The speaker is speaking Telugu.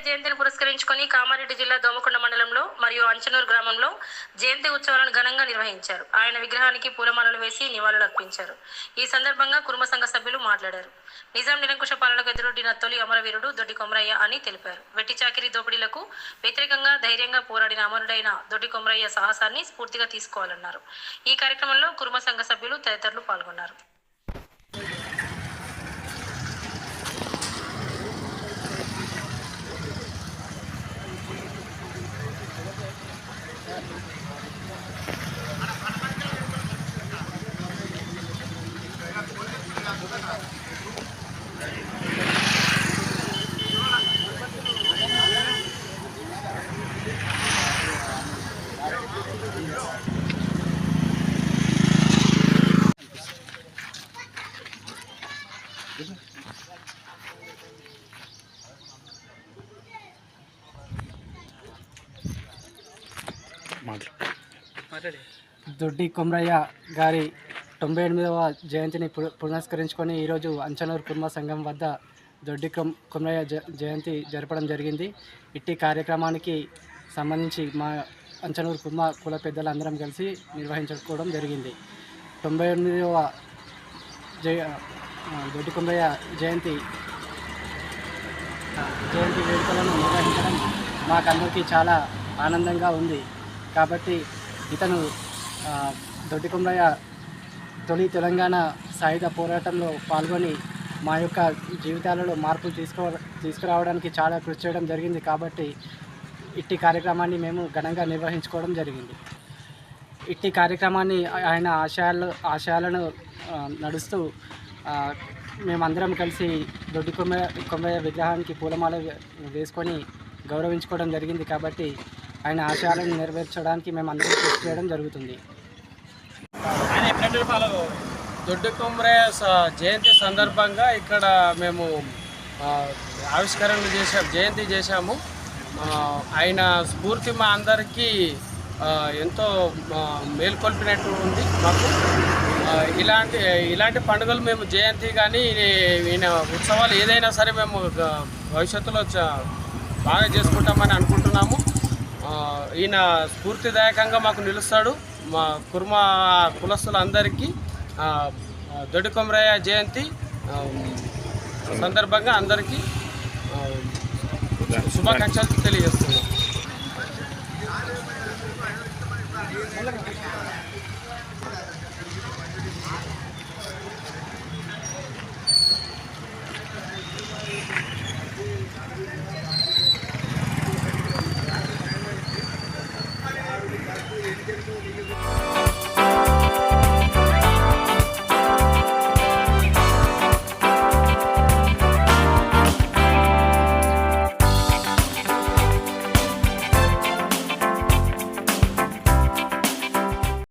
జయంతిని పురస్కరించుకొని కామారెడ్డి జిల్లా దోమకొండ మండలంలో మరియు అంచనూరు గ్రామంలో జయంతి ఉత్సవాలను ఘనంగా నిర్వహించారు. ఆయన విగ్రహానికి పూలమాలలు వేసి నివాళులు అర్పించారు. ఈ సందర్భంగా కుర్మ సంఘ సభ్యులు మాట్లాడారు. నిజాం నిరంకుశ పాలనకు ఎదురొడ్డిన తొలి అమరవీరుడు దొడ్డి కొమరయ్య అని తెలిపారు. వెట్టి చాకిరీ దోపిడీలకు వ్యతిరేకంగా ధైర్యంగా పోరాడిన అమరుడైన దొడ్డి కొమరయ్య సాహసాన్ని స్ఫూర్తిగా తీసుకోవాలన్నారు. ఈ కార్యక్రమంలో కుర్మ సంఘ సభ్యులు తదితరులు పాల్గొన్నారు. దొడ్డి కొమరయ్య గారి 98వ జయంతిని పురస్కరించుకొని ఈరోజు అంచనూరు కుర్మ సంఘం వద్ద దొడ్డి కొమరయ్య జయంతి జరపడం జరిగింది. ఇట్టి కార్యక్రమానికి సంబంధించి మా అంచనూరు కుర్మ కుల పెద్దలందరం కలిసి నిర్వహించుకోవడం జరిగింది. 98వ దొడ్డి కొమరయ్య జయంతి వేడుకలను నిర్వహించడం మాకందరికీ చాలా ఆనందంగా ఉంది. కాబట్టి ఇతను దొడ్డి కొమరయ్య తొలి తెలంగాణ సాయుధ పోరాటంలో పాల్గొని మా యొక్క జీవితాలలో మార్పులు తీసుకురావడానికి చాలా కృషి చేయడం జరిగింది. కాబట్టి ఇట్టి కార్యక్రమాన్ని మేము ఘనంగా నిర్వహించుకోవడం జరిగింది. ఇట్టి కార్యక్రమాన్ని ఆయన ఆశయాలను నడుస్తూ మేమందరం కలిసి దొడ్డి కొమరయ్య విగ్రహానికి పూలమాల వేసుకొని గౌరవించుకోవడం జరిగింది. కాబట్టి ఆయన ఆశయాలను నెరవేర్చడానికి మేము అందరం కృషి చేయడం జరుగుతుంది. దొడ్డి కొమరయ్య జయంతి సందర్భంగా ఇక్కడ మేము ఆవిష్కరణలు జయంతి చేశాము. ఆయన స్ఫూర్తి మా అందరికీ ఎంతో మేల్కొల్పినట్టు ఉంది. మాకు ఇలాంటి పండుగలు మేము జయంతి కానీ ఈయన ఉత్సవాలు ఏదైనా సరే మేము భవిష్యత్తులో బాగా చేసుకుంటామని అనుకుంటున్నాము. ఈయన స్ఫూర్తిదాయకంగా మాకు నిలుస్తాడు. మా కుర్మ కులస్తులందరికీ దొడ్డి కొమరయ్య జయంతి సందర్భంగా అందరికీ శుభాకాంక్షలు తెలియజేస్తున్నాం.